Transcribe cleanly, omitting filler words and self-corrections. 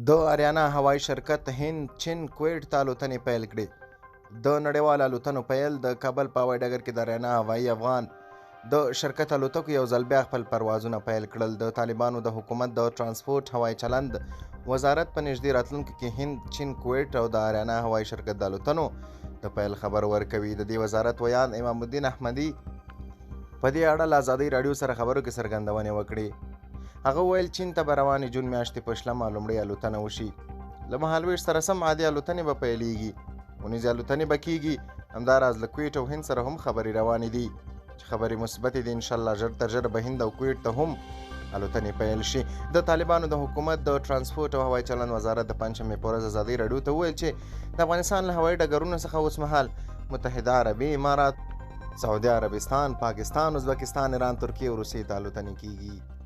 د اریانا هوایي شرکت هند چین کویټ ته الوتنې پیل کړې. د نړیوالو الوتنو پیل د کابل په هوایي ډګر کې د اریانا هوایي افغان د شرکت الوتکو یو ځل بیا خپل پروازونه پیل کړل. د طالبانو د حکومت د ترانسپورټ هوایي چلند وزارت په نږدې راتلونکي کې هند چین کویټ او د اریانا هوایي شرکت د الوتنو د پیل خبر ورکوي. د دې وزارت ویان امام الدین احمدي په دې اړه له ازادۍ راډیو سره خبرو کې څرګندونې وکړې. هغه ویل چین ته به روانې جون میاشتې په شلمه لومړۍ الوتنه وشي. له مهالوېش سره سم عادي الوتنې به پیلېږي، اونیزې الوتنې به کېږي. همداراز له کویټ او هند سره هم خبرې روانې دي چې خبرې مثبتې دي. انشاءالله ژر تر ژره به هند او کویټ ته هم الوتنې پیل شي. د طالبانو د حکومت د ترانسپورټ او هوایي چلند وزارت د پنجشنبې په ورځ ازادۍ راډیو ته وویل چې د افغانستان له هوایي ډګرونو څخه اوسمهال متحده عربي امارات، سعودي عربستان، پاکستان، ازبکستان، ایران، ترکیې او روسیې ته الوتنې کېږي.